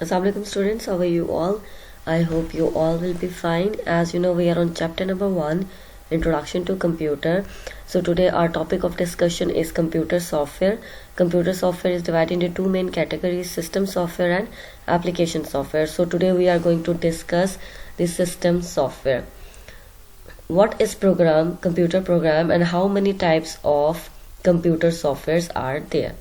Assalamualaikum students, how are you all? I hope you all will be fine. As you know, we are on chapter number 1, Introduction to Computer. So today our topic of discussion is computer software. Computer software is divided into two main categories, system software and application software. So today we are going to discuss the system software. What is computer program, and how many types of computer softwares are there?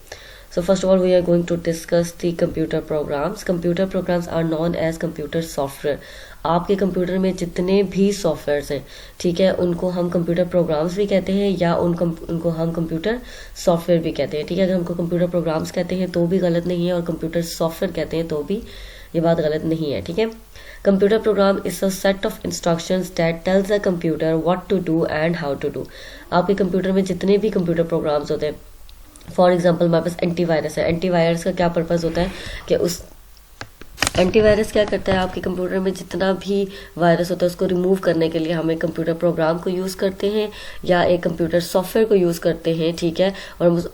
So first of all, we are going to discuss the computer programs. Computer programs are known as computer software. आपके computer में जितने भी softwares हैं, ठीक है, उनको हम computer programs भी कहते हैं या उनको हम कंप्यूटर सॉफ्टवेयर भी कहते हैं, ठीक है। अगर हमको कंप्यूटर प्रोग्राम्स कहते हैं तो भी गलत नहीं है, और कंप्यूटर सॉफ्टवेयर कहते हैं तो भी ये बात गलत नहीं है, ठीक है। Computer program is a set of instructions that tells a computer what to do and how to do. आपके कंप्यूटर में जितने भी कंप्यूटर प्रोग्राम्स होते हैं, फॉर एग्जाम्पल हमारे पास एंटीवायरस है। एंटीवायरस का क्या पर्पज़ होता है कि उस एंटीवायरस क्या करता है, आपके कंप्यूटर में जितना भी वायरस होता है उसको रिमूव करने के लिए हम एक कंप्यूटर प्रोग्राम को यूज़ करते हैं या एक कंप्यूटर सॉफ्टवेयर को यूज़ करते हैं, ठीक है।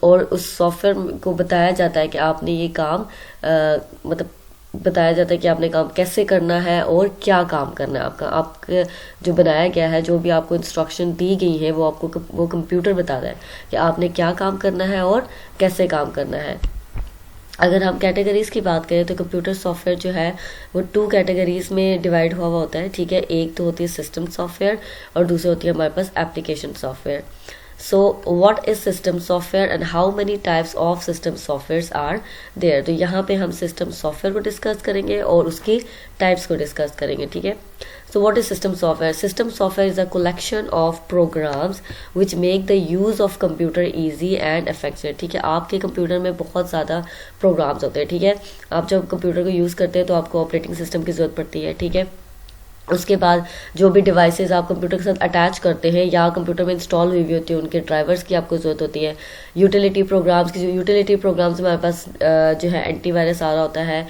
और उस सॉफ्टवेयर को बताया जाता है कि आपने ये काम मतलब बताया जाता है कि आपने काम कैसे करना है और क्या काम करना है। आपका जो बनाया गया है, जो भी आपको इंस्ट्रक्शन दी गई है, वो कंप्यूटर बताता है कि आपने क्या काम करना है और कैसे काम करना है। अगर हम कैटेगरीज की बात करें तो कंप्यूटर सॉफ्टवेयर जो है वो 2 कैटेगरीज में डिवाइड हुआ होता है, ठीक है। एक तो होती है सिस्टम सॉफ्टवेयर और दूसरी होती है हमारे पास application software. So what is system software and how many types of system softwares are there. तो यहाँ पे हम सिस्टम सॉफ्टवेयर को डिस्कस करेंगे और उसकी टाइप्स को डिस्कस करेंगे, ठीक है। सो what is system software? System software is a collection of programs which make the use of computer easy and effective, ठीक है। आपके कंप्यूटर में बहुत ज़्यादा प्रोग्राम्स होते हैं, ठीक है। आप जब कंप्यूटर को यूज़ करते हैं तो आपको ऑपरेटिंग सिस्टम की ज़रूरत पड़ती है, ठीक है। उसके बाद जो भी डिवाइसेस आप कंप्यूटर के साथ अटैच करते हैं या कंप्यूटर में इंस्टॉल हुई होती है, उनके ड्राइवर्स की आपको ज़रूरत होती है। यूटिलिटी प्रोग्राम्स की, जो यूटिलिटी प्रोग्राम्स हमारे पास जो है एंटीवायरस आ रहा होता है,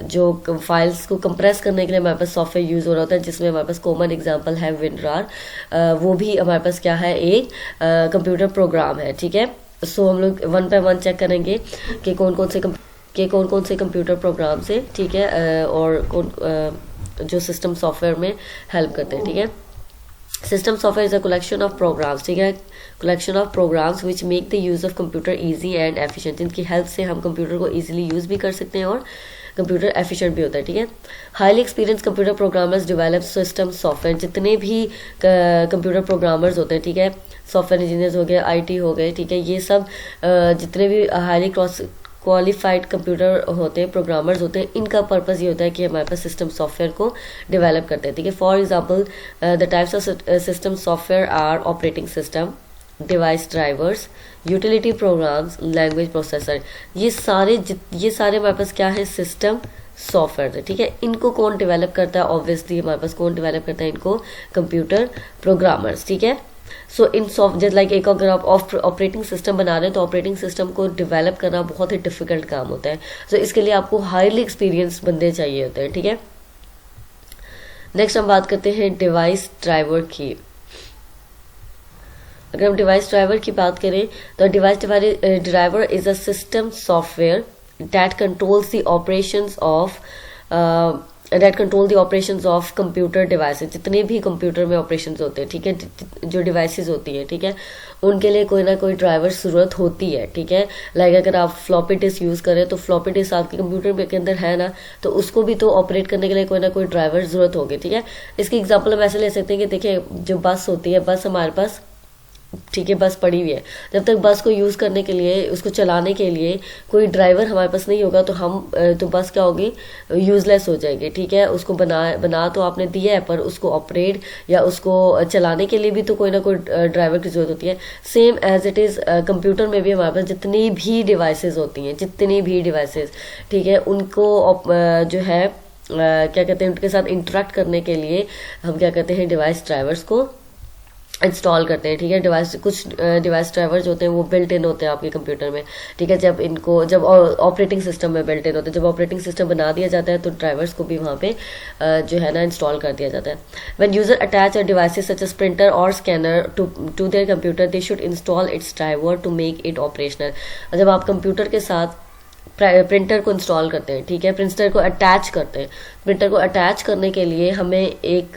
जो फाइल्स को कंप्रेस करने के लिए हमारे पास सॉफ्टवेयर यूज़ हो रहा होता है, जिसमें हमारे पास कॉमन एग्जांपल है विनरार। वो भी हमारे पास क्या है, एक कंप्यूटर प्रोग्राम है, ठीक है। सो हम लोग 1 by 1 चेक करेंगे कि कौन कौन से कंप्यूटर प्रोग्राम से, ठीक है, और जो सिस्टम सॉफ्टवेयर में हेल्प करते हैं, ठीक है। System software is a collection of programs, ठीक है, collection of programs which make the use of computer easy and efficient, जिनकी हेल्प से हम कंप्यूटर को इजीली यूज भी कर सकते हैं और कंप्यूटर एफिशिएंट भी होता है, ठीक है। Highly experience computer programmers develop system software, जितने भी कंप्यूटर प्रोग्रामर्स होते हैं, ठीक है, सॉफ्टवेयर इंजीनियर्स हो गए, IT हो गए, ठीक है, ये सब जितने भी हाईली क्वालिफाइड कंप्यूटर होते हैं, प्रोग्रामर्स होते हैं, इनका पर्पस ये होता है कि हमारे पास सिस्टम सॉफ्टवेयर को डेवलप करते हैं, ठीक है। For example the types of system software are operating system, device drivers, utility programs, language processor. ये सारे हमारे पास क्या है, सिस्टम सॉफ्टवेयर है, ठीक है। इनको कौन डेवलप करता है? ऑब्वियसली हमारे पास कौन डेवलप करता है इनको? कंप्यूटर प्रोग्रामर्स, ठीक है। सो इन सॉफ्टवेयर लाइक एक अगर आप ऑपरेटिंग सिस्टम बना रहे हैं तो ऑपरेटिंग सिस्टम को डेवलप करना बहुत ही डिफिकल्ट काम होता है। सो इसके लिए आपको हाईली एक्सपीरियंस बंदे चाहिए होते हैं, ठीक है। नेक्स्ट हम बात करते हैं डिवाइस ड्राइवर की। अगर हम डिवाइस ड्राइवर की बात करें तो device driver is a system software that controls the operations of computer devices. जितने भी कंप्यूटर में ऑपरेशंस होते हैं, ठीक है, जो डिवाइसेस होती है, ठीक है, उनके लिए कोई ना कोई ड्राइवर जरूरत होती है, ठीक है। लाइक अगर आप फ्लॉपी डिस्क यूज करें तो फ्लॉपी डिस्क आपके कंप्यूटर के अंदर है ना, तो उसको भी तो ऑपरेट करने के लिए कोई ना कोई ड्राइवर जरूरत होगी, ठीक है। इसकी एग्जाम्पल हम ऐसे ले सकते हैं कि देखिए जो बस होती है, बस हमारे पास, ठीक है, बस पड़ी हुई है। जब तक बस को यूज करने के लिए, उसको चलाने के लिए कोई ड्राइवर हमारे पास नहीं होगा तो बस क्या होगी, यूजलेस हो जाएगी, ठीक है। उसको बना तो आपने दिया है, पर उसको ऑपरेट या उसको चलाने के लिए भी तो कोई ना कोई ड्राइवर की जरूरत होती है। Same as it is computer में भी हमारे पास जितनी भी डिवाइसेस होती हैं, ठीक है, उनको जो है क्या कहते हैं, उनके साथ इंटरेक्ट करने के लिए हम क्या कहते हैं, डिवाइस ड्राइवर्स को इंस्टॉल करते हैं, ठीक है। कुछ डिवाइस ड्राइवर्स होते हैं वो बिल्ट इन होते हैं आपके कंप्यूटर में, ठीक है। जब ऑपरेटिंग सिस्टम में बिल्ट इन होते हैं, जब ऑपरेटिंग सिस्टम बना दिया जाता है तो ड्राइवर्स को भी वहाँ पे जो है ना इंस्टॉल कर दिया जाता है। When user attach a devices such as printer और scanner to their computer, they should install its driver to make it operational. जब आप कंप्यूटर के साथ प्रिंटर को इंस्टॉल करते हैं, ठीक है, प्रिंटर को अटैच करते हैं। प्रिंटर को अटैच करने के लिए हमें एक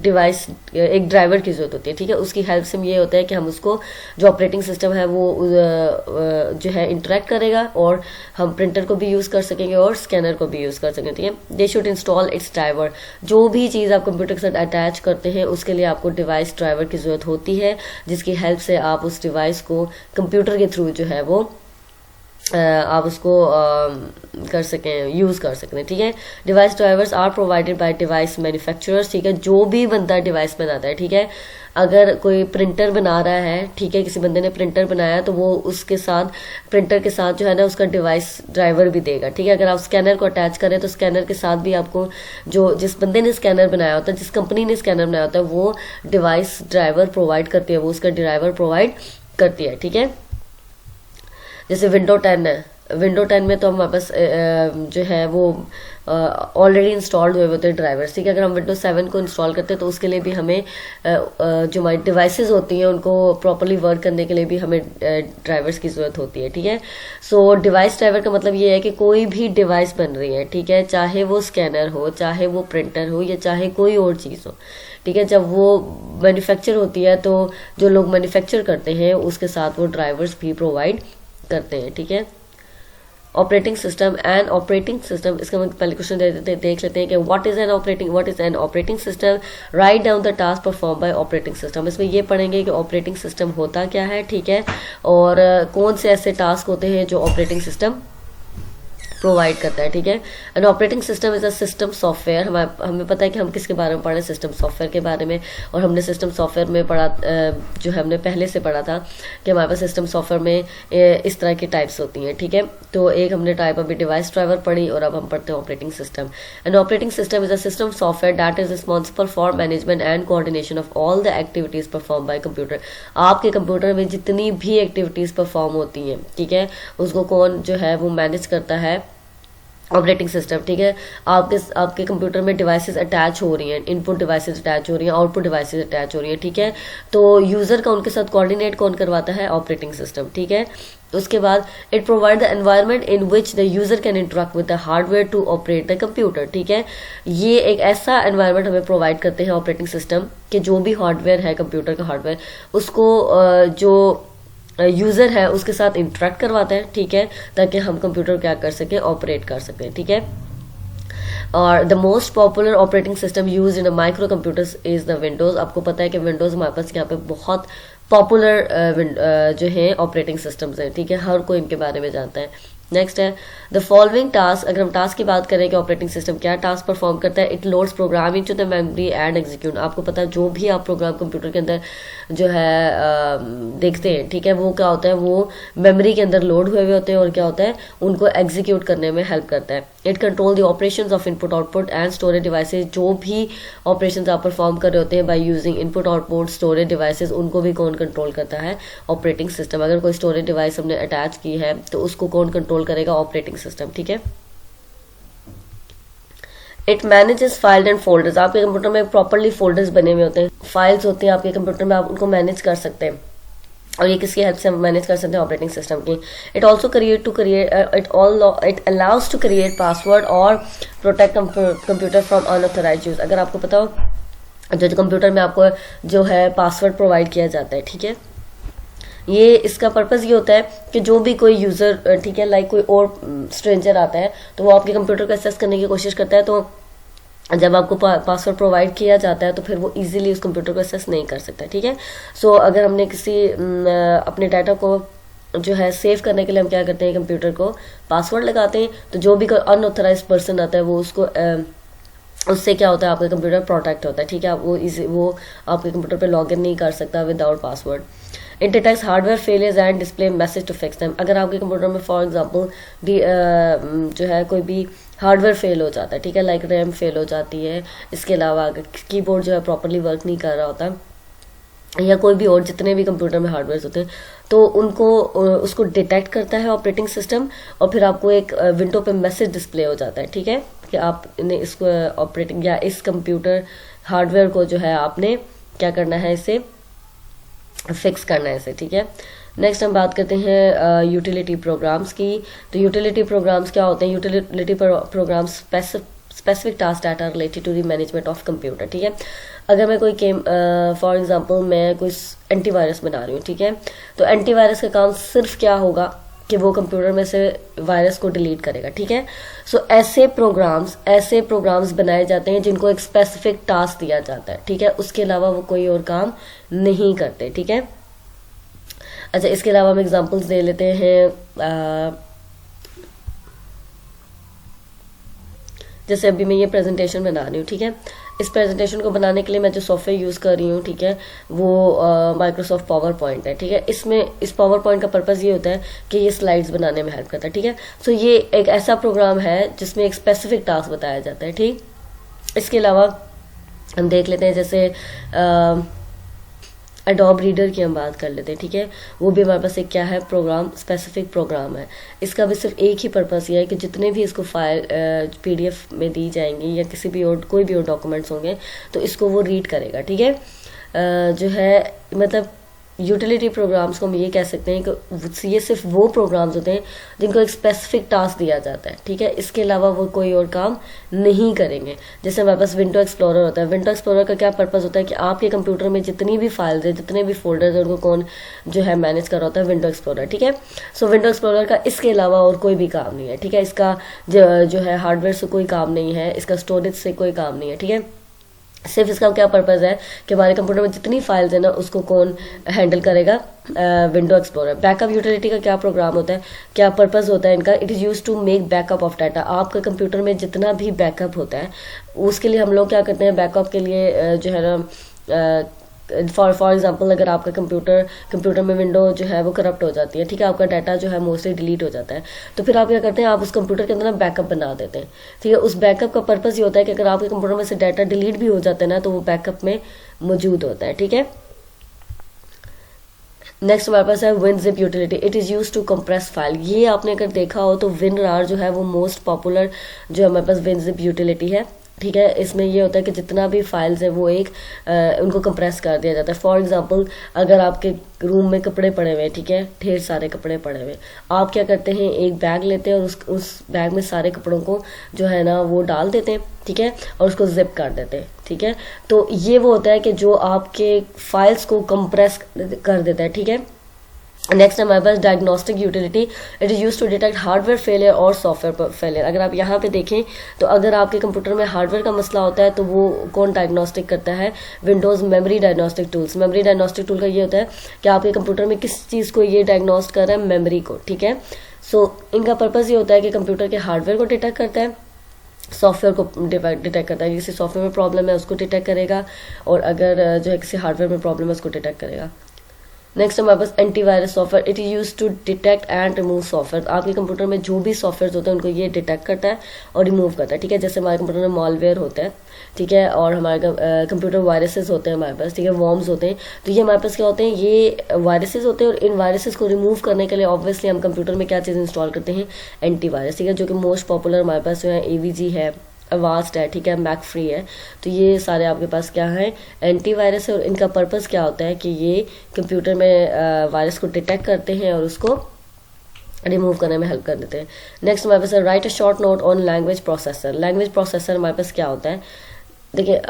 डिवाइस, एक ड्राइवर की जरूरत होती है, ठीक है। उसकी हेल्प से ये होता है कि हम उसको, जो ऑपरेटिंग सिस्टम है वो जो है इंटरेक्ट करेगा और हम प्रिंटर को भी यूज कर सकेंगे और स्कैनर को भी यूज कर सकेंगे, ठीक है। दे शुड इंस्टॉल इट्स ड्राइवर। जो भी चीज आप कंप्यूटर के साथ अटैच करते हैं उसके लिए आपको डिवाइस ड्राइवर की जरूरत होती है, जिसकी हेल्प से आप उस डिवाइस को कंप्यूटर के थ्रू जो है वो आप उसको कर सकें, यूज कर सकते हैं, ठीक है। Device drivers are provided by device manufacturers, ठीक है। जो भी बंदा डिवाइस बनाता है, ठीक है, अगर कोई प्रिंटर बना रहा है, ठीक है, किसी बंदे ने प्रिंटर बनाया तो वो उसके साथ, प्रिंटर के साथ जो है ना उसका डिवाइस ड्राइवर भी देगा, ठीक है। अगर आप स्कैनर को अटैच करें तो स्कैनर के साथ भी आपको, जो जिस बंदे ने स्कैनर बनाया होता है, जिस कंपनी ने स्कैनर बनाया होता है, वो डिवाइस ड्राइवर प्रोवाइड करती है, वो उसका ड्राइवर प्रोवाइड करती है, ठीक है। जैसे विंडो 10 है, विंडो 10 में तो हमारे पास जो है वो ऑलरेडी इंस्टॉल्ड हुए होते हैं ड्राइवर्स, ठीक है। अगर हम विंडो 7 को इंस्टॉल करते हैं तो उसके लिए भी हमें जो हमारी डिवाइसेस होती हैं उनको प्रॉपरली वर्क करने के लिए भी हमें ड्राइवर्स की जरूरत होती है, ठीक है। सो डिवाइस ड्राइवर का मतलब ये है कि कोई भी डिवाइस बन रही है, ठीक है, चाहे वो स्कैनर हो, चाहे वो प्रिंटर हो, या चाहे कोई और चीज़ हो, ठीक है। जब वो मैन्युफैक्चर होती है तो जो लोग मैन्युफैक्चर करते हैं उसके साथ वो ड्राइवर्स भी प्रोवाइड करते हैं, ठीक है। Operating system and operating system, इसका हम पहले क्वेश्चन देख लेते हैं कि what is an operating system, write down the task perform by operating system. इसमें ये पढ़ेंगे कि ऑपरेटिंग सिस्टम होता क्या है, ठीक है, और कौन से ऐसे टास्क होते हैं जो ऑपरेटिंग सिस्टम प्रोवाइड करता है, ठीक है। An operating system is a system software. हमें पता है कि हम किसके बारे में पढ़ रहे हैं, सिस्टम सॉफ्टवेयर के बारे में। और हमने सिस्टम सॉफ्टवेयर में पढ़ा, जो है हमने पहले से पढ़ा था कि हमारे पास सिस्टम सॉफ्टवेयर में इस तरह की टाइप्स होती हैं, ठीक है। तो एक हमने टाइप अभी डिवाइस ड्राइवर पढ़ी और अब हम पढ़ते हैं operating system. An operating system is a system software that is responsible for management and coordination of all the activities perform by computer. आपके कंप्यूटर में जितनी भी एक्टिविटीज परफॉर्म होती हैं, ठीक है, उसको कौन जो है वो मैनेज करता है, ऑपरेटिंग सिस्टम, ठीक है। आपके कंप्यूटर में डिवाइसेस अटैच हो रही हैं, इनपुट डिवाइसेस अटैच हो रही हैं, आउटपुट डिवाइसेस अटैच हो रही हैं, ठीक है। तो यूजर का उनके साथ कोऑर्डिनेट कौन करवाता है, ऑपरेटिंग सिस्टम, ठीक है। उसके बाद it provide the environment in which the user can interact with the hardware to operate the computer, ठीक है। ये एक ऐसा एनवायरनमेंट हमें प्रोवाइड करते हैं ऑपरेटिंग सिस्टम कि जो भी हार्डवेयर है, कंप्यूटर का हार्डवेयर, उसको जो यूजर है उसके साथ इंटरेक्ट करवाते हैं, ठीक है, ताकि हम कंप्यूटर क्या कर सके, ऑपरेट कर सकें, ठीक है। और the most popular operating system use in micro computers is the Windows. आपको पता है कि विंडोज हमारे पास यहाँ पे बहुत पॉपुलर जो है ऑपरेटिंग सिस्टम्स हैं, ठीक है, हर कोई इनके बारे में जानता है। नेक्स्ट है द फॉलोइंग टास्क। अगर हम टास्क की बात करें कि ऑपरेटिंग सिस्टम क्या टास्क परफॉर्म करता है, it loads programme into the memory and execute. आपको पता है जो भी आप प्रोग्राम कंप्यूटर के अंदर जो है देखते हैं, ठीक है, वो क्या होता है, वो मेमोरी के अंदर लोड हुए होते हैं और क्या होता है, उनको एग्जीक्यूट करने में हेल्प करता है। It control the operations of input output and storage devices. जो भी ऑपरेशंस आप परफॉर्म कर रहे होते हैं by using input output storage devices, उनको भी कौन कंट्रोल करता है, ऑपरेटिंग सिस्टम। अगर कोई स्टोरेज डिवाइस हमने अटैच की है तो उसको कौन कंट्रोल करेगा, ऑपरेटिंग सिस्टम, ठीक है। It manages file and folders. आपके कंप्यूटर में प्रॉपरली फोल्डर्स बने हुए होते हैं, फाइल्स होती हैं आपके कंप्यूटर में, आप उनको मैनेज कर सकते हैं। और ये किसकी हेल्प से हम मैनेज कर सकते हैं, ऑपरेटिंग सिस्टम की। It also it allows to create password और protect computer from unauthorised use. अगर आपको पता हो जो कंप्यूटर में आपको जो है पासवर्ड प्रोवाइड किया जाता है, ठीक है, ये इसका पर्पस ये होता है कि जो भी कोई यूजर, ठीक है, लाइक कोई और स्ट्रेंजर आता है तो वो आपके कंप्यूटर को एक्सेस करने की कोशिश करता है, तो जब आपको पासवर्ड प्रोवाइड किया जाता है तो फिर वो इजीली उस कंप्यूटर को एक्सेस नहीं कर सकता, ठीक है। सो अगर हमने किसी अपने डाटा को जो है सेव करने के लिए हम क्या करते हैं, कंप्यूटर को पासवर्ड लगाते हैं, तो जो भी कोई अनऑथराइज्ड पर्सन आता है वो उसको उससे क्या होता है, आपका कंप्यूटर प्रोटेक्ट होता है, ठीक है। वो आपके कंप्यूटर पे लॉग इन नहीं कर सकता without password. It detects hardware failures and display message to fix them. अगर आपके कंप्यूटर में फॉर एग्जांपल जो है कोई भी हार्डवेयर फेल हो जाता है, ठीक है, लाइक रैम फेल हो जाती है, इसके अलावा कीबोर्ड जो है प्रॉपरली वर्क नहीं कर रहा होता, या कोई भी और जितने भी कंप्यूटर में हार्डवेयर होते हैं, तो उसको डिटेक्ट करता है ऑपरेटिंग सिस्टम, और फिर आपको एक विंडो पे मैसेज डिस्प्ले हो जाता है, ठीक है, कि आपने इसको ऑपरेटिंग या इस कंप्यूटर हार्डवेयर को जो है आपने क्या करना है, इसे फिक्स करना है इसे, ठीक है। नेक्स्ट हम बात करते हैं यूटिलिटी प्रोग्राम्स की। तो यूटिलिटी प्रोग्राम्स क्या होते हैं? Utility programs specific task that are related to the management of computer, ठीक है। अगर मैं कोई फॉर एग्जांपल मैं कोई एंटीवायरस बना रही हूँ, ठीक है, तो एंटीवायरस का काम सिर्फ क्या होगा कि वो कंप्यूटर में से वायरस को डिलीट करेगा, ठीक है। सो ऐसे प्रोग्राम्स बनाए जाते हैं जिनको एक स्पेसिफिक टास्क दिया जाता है, ठीक है, उसके अलावा वो कोई और काम नहीं करते, ठीक है। अच्छा, इसके अलावा हम एग्जांपल्स दे लेते हैं। जैसे अभी मैं ये प्रेजेंटेशन बना रही हूँ, ठीक है, इस प्रेजेंटेशन को बनाने के लिए मैं जो सॉफ्टवेयर यूज़ कर रही हूँ, ठीक है, वो माइक्रोसॉफ्ट पावर पॉइंट है, ठीक है। इसमें इस पावर पॉइंट का पर्पज़ ये होता है कि ये स्लाइड्स बनाने में हेल्प करता है, ठीक है। सो ये एक ऐसा प्रोग्राम है जिसमें एक स्पेसिफिक टास्क बताया जाता है, ठीक। इसके अलावा हम देख लेते हैं, जैसे एडोब रीडर की हम बात कर लेते हैं, ठीक है। वो भी हमारे पास एक क्या है, प्रोग्राम, स्पेसिफिक प्रोग्राम है। इसका भी सिर्फ एक ही पर्पस ये है कि जितने भी इसको फाइल पीडीएफ में दी जाएंगी या किसी भी और कोई भी और डॉक्यूमेंट्स होंगे तो इसको वो रीड करेगा, ठीक है। जो है मतलब यूटिलिटी प्रोग्राम्स को हम ये कह सकते हैं कि ये सिर्फ वो प्रोग्राम्स होते हैं जिनको एक स्पेसिफिक टास्क दिया जाता है, ठीक है। इसके अलावा वो कोई और काम नहीं करेंगे। जैसे हमारे पास विंडो एक्सप्लोरर होता है। विंडो एक्सप्लोरर का क्या पर्पस होता है कि आपके कंप्यूटर में जितनी भी फाइल्स है, जितने भी फोल्डर्स है, उनको कौन जो है मैनेज कर रहा होता है, विंडो एक्सप्लोरर, ठीक है। सो विंडो एक्सप्लोरर का इसके अलावा और कोई भी काम नहीं है, ठीक है। इसका जो है हार्डवेयर से कोई काम नहीं है, इसका स्टोरेज से कोई काम नहीं है, ठीक है। सिर्फ इसका क्या पर्पस है कि हमारे कंप्यूटर में जितनी फाइल्स है ना उसको कौन हैंडल करेगा, विंडो एक्सप्लोरर। बैकअप यूटिलिटी का क्या प्रोग्राम होता है, क्या पर्पस होता है इनका? It is use to make backup of data. आपका कंप्यूटर में जितना भी बैकअप होता है उसके लिए हम लोग क्या करते हैं, बैकअप के लिए जो है ना फॉर एग्जांपल अगर आपका कंप्यूटर में विंडो जो है वो करप्ट हो जाती है, ठीक है, आपका डाटा जो है मोस्टली डिलीट हो जाता है, तो फिर आप क्या करते हैं, आप उस कंप्यूटर के अंदर ना बैकअप बना देते हैं, ठीक है। उस बैकअप का पर्पस ये होता है कि अगर आपके कंप्यूटर में से डाटा डिलीट भी हो जाता है ना तो वो बैकअप में मौजूद होता है, ठीक है। नेक्स्ट हमारे पास है WinZip utility. It is use to compress file. ये आपने अगर देखा हो तो WinRAR जो है वो मोस्ट पॉपुलर जो हमारे पास WinZip यूटिलिटी है, ठीक है। इसमें ये होता है कि जितना भी फाइल्स है वो एक उनको कंप्रेस कर दिया जाता है। फॉर एग्जांपल अगर आपके रूम में कपड़े पड़े हुए हैं, ठीक है, ढेर सारे कपड़े पड़े हुए हैं, आप क्या करते हैं, एक बैग लेते हैं और उस बैग में सारे कपड़ों को जो है ना वो डाल देते हैं, ठीक है, और उसको जिप कर देते हैं, ठीक है। तो ये वो होता है कि जो आपके फाइल्स को कंप्रेस कर देता है, ठीक है। नेक्स्ट हमारे पास diagnostic utility. It is use to detect hardware failure और सॉफ्टवेयर फेलियर। अगर आप यहाँ पे देखें तो अगर आपके कंप्यूटर में हार्डवेयर का मसला होता है तो वो कौन डायग्नोस्टिक करता है, Windows memory diagnostic tools. Memory diagnostic tool का ये होता है कि आपके कंप्यूटर में किस चीज़ को ये डायग्नोस्ट कर रहा है, मेमोरी को, ठीक है। सो इनका पर्पज़ ये होता है कि कंप्यूटर के हार्डवेयर को डिटेक्ट करता है, सॉफ्टवेयर को डिटेक्ट करता है, किसी सॉफ्टवेयर में प्रॉब्लम है उसको डिटेक्ट करेगा, और अगर जो है किसी हार्डवेयर में प्रॉब्लम है उसको डिटेक्ट करेगा। नेक्स्ट हमारे पास antivirus software. It is use to detect and remove software. आपके कंप्यूटर में जो भी सॉफ्टवेयर होते हैं उनको ये डिटेक्ट करता है और रिमूव करता है, ठीक है। जैसे हमारे कंप्यूटर में मॉलवेयर होता है, ठीक है, और हमारे कंप्यूटर वायरसेस होते हैं हमारे पास, ठीक है, वॉर्म्स होते हैं। तो ये हमारे पास क्या होते हैं, ये वायरसेस होते हैं, और इन वायरसेस को रिमूव करने के लिए ऑब्वियसली हम कंप्यूटर में क्या चीज़ इंस्टॉल करते हैं, एंटीवायरस, ठीक है, जो कि मोस्ट पॉपुलर हमारे पास जो है AVG है, अवास्ट है, ठीक है, मैक फ्री है। तो ये सारे आपके पास क्या है, एंटीवायरस है, और इनका पर्पस क्या होता है कि ये कंप्यूटर में वायरस को डिटेक्ट करते हैं और उसको रिमूव करने में हेल्प कर देते हैं। नेक्स्ट हमारे पास write a short note on language processor. Language processor हमारे पास क्या होता है, देखिए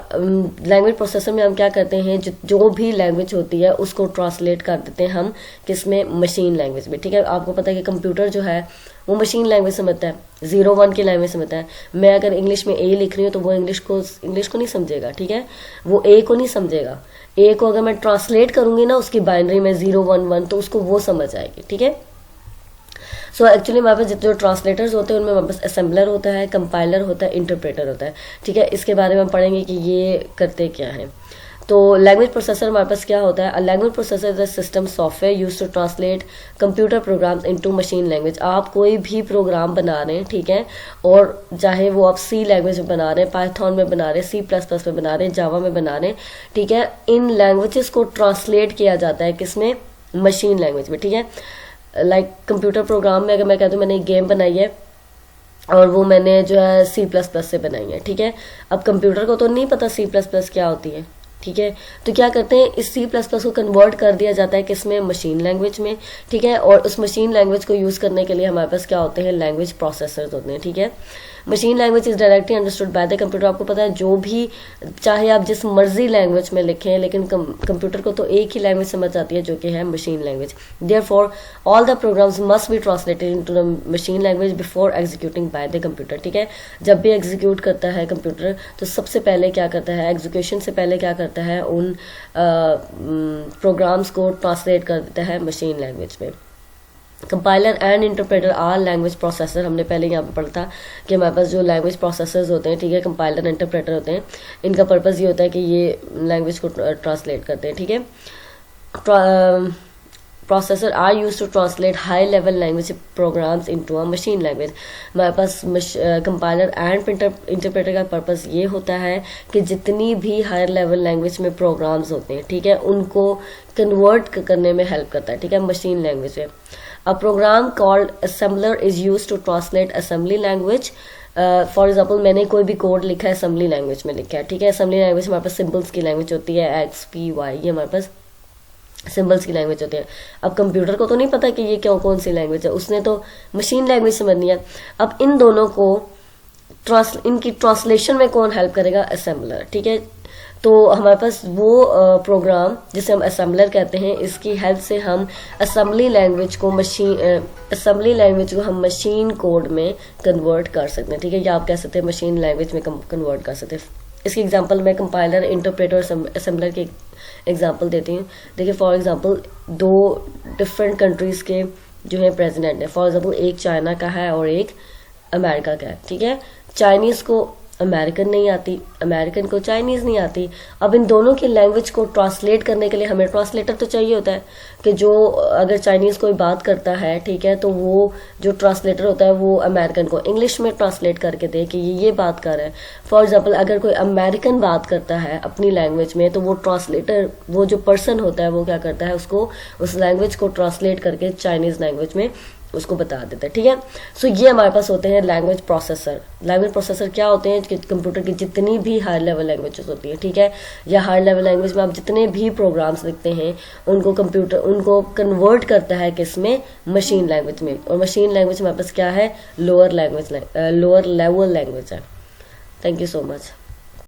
लैंग्वेज प्रोसेसर में हम क्या करते हैं, जो भी लैंग्वेज होती है उसको ट्रांसलेट कर देते हैं हम किसमें, मशीन लैंग्वेज में, ठीक है। आपको पता है कि कंप्यूटर जो है वो मशीन लैंग्वेज समझता है, 0-1 की लैंग्वेज समझता है। मैं अगर इंग्लिश में A लिख रही हूँ तो वो इंग्लिश को नहीं समझेगा, ठीक है, वो A को नहीं समझेगा। A को अगर मैं ट्रांसलेट करूंगी ना उसकी बाइनरी में 0-1-1 तो उसको वो समझ आएगी, ठीक है। सो एक्चुअली हमारे पास जितने जो ट्रांसलेटर्स होते हैं उनमें हमारे पास असेंबलर होता है, कंपाइलर होता है, इंटरप्रेटर होता है, ठीक है। इसके बारे में हम पढ़ेंगे कि ये करते क्या है। तो लैंग्वेज प्रोसेसर हमारे पास क्या होता है, language processor is a system software use to translate computer programs into machine language. आप कोई भी प्रोग्राम बना रहे हैं, ठीक है, और चाहे वो आप C लैंग्वेज में बना रहे हैं, पाइथन में बना रहे हैं, C++ में बना रहे हैं, जावा में बना रहे हैं, ठीक है, इन लैंग्वेजेस को ट्रांसलेट किया जाता है किसमें, मशीन लैंग्वेज में, ठीक है। लाइक कंप्यूटर प्रोग्राम में अगर मैं कहता हूँ मैंने एक गेम बनाई है और वो मैंने जो है C++ से बनाई है, ठीक है। अब कंप्यूटर को तो नहीं पता C++ क्या होती है, ठीक है। तो क्या करते हैं, इस C++ को कन्वर्ट कर दिया जाता है किसमें, मशीन लैंग्वेज में, ठीक है। और उस मशीन लैंग्वेज को यूज़ करने के लिए हमारे पास क्या होते हैं, लैंग्वेज प्रोसेसर्स होते हैं, ठीक है। Machine language is directly understood by the computer. आपको पता है जो भी, चाहे आप जिस मर्जी लैंग्वेज में लिखें, लेकिन कंप्यूटर को तो एक ही लैंग्वेज समझ आती है जो कि है machine language. Therefore all the programs must be translated into the machine language before executing by the computer, ठीक है। जब भी एग्जीक्यूट करता है कंप्यूटर तो सबसे पहले क्या करता है, एग्जीक्यूशन से पहले क्या करता है, उन प्रोग्राम्स को ट्रांसलेट कर देता है मशीन लैंग्वेज में। Compiler and interpreter are language processor, हमने पहले यहाँ पे पढ़ा था कि हमारे पास जो लैंग्वेज प्रोसेसर्स होते हैं, ठीक है, कंपाइलर इंटरप्रेटर होते हैं, इनका पर्पज़ ये होता है कि ये लैंग्वेज को ट्रांसलेट करते हैं, ठीक है। Processor are use to translate high level language programs into a machine language. हमारे पास कंपाइलर एंड इंटरप्रेटर का पर्पज़ ये होता है कि जितनी भी हायर लेवल लैंग्वेज में प्रोग्राम्स होते हैं, ठीक है, उनको कन्वर्ट करने में हेल्प करता है, ठीक है, मशीन लैंग्वेज में। A program called assembler is used to translate assembly language. For example मैंने कोई भी कोड लिखा है असेंबली लैंग्वेज में लिखा है, ठीक है। असेंबली लैंग्वेज हमारे पास सिंबल्स की लैंग्वेज होती है, एक्स पी वाई, ये हमारे पास सिंबल्स की लैंग्वेज होती है। अब कंप्यूटर को तो नहीं पता कि ये क्यों कौन सी लैंग्वेज है, उसने तो मशीन लैंग्वेज समझनी है। अब इन दोनों को इनकी ट्रांसलेशन में कौन हेल्प करेगा, असेंबलर, ठीक है। तो हमारे पास वो प्रोग्राम जिसे हम असेंबलर कहते हैं, इसकी हेल्प से हम असेंबली लैंग्वेज को हम मशीन कोड में कन्वर्ट कर सकते हैं, ठीक है, या आप कह सकते हैं मशीन लैंग्वेज में कन्वर्ट कर सकते हैं। इसकी एग्जांपल मैं कंपाइलर, इंटरप्रेटर, असेंबलर की एग्जांपल देती हूँ। देखिए फॉर एग्जांपल 2 डिफरेंट कंट्रीज के जो है प्रेसिडेंट है, फॉर एग्जांपल एक चाइना का है और एक अमेरिका का है, ठीक है। चाइनीज को अमेरिकन नहीं आती, अमेरिकन को चाइनीज नहीं आती। अब इन दोनों की लैंग्वेज को ट्रांसलेट करने के लिए हमें ट्रांसलेटर तो चाहिए होता है कि जो अगर चाइनीज कोई बात करता है, ठीक है, तो वो जो ट्रांसलेटर होता है वो अमेरिकन को इंग्लिश में ट्रांसलेट करके दे कि ये बात कर रहा है। फॉर एग्जाम्पल अगर कोई अमेरिकन बात करता है अपनी लैंग्वेज में, तो वो ट्रांसलेटर, वो जो पर्सन होता है वो क्या करता है, उसको उस लैंग्वेज को ट्रांसलेट करके चाइनीज लैंग्वेज में उसको बता देता है, ठीक है। सो ये हमारे पास होते हैं लैंग्वेज प्रोसेसर। लैंग्वेज प्रोसेसर क्या होते हैं कि कंप्यूटर की जितनी भी हाई लेवल लैंग्वेजेस होती है, ठीक है, या हाई लेवल लैंग्वेज में आप जितने भी प्रोग्राम्स लिखते हैं उनको कंप्यूटर उनको कन्वर्ट करता है किसमें, मशीन लैंग्वेज में। और मशीन लैंग्वेज हमारे पास क्या है, लोअर लेवल लैंग्वेज है। Thank you so much.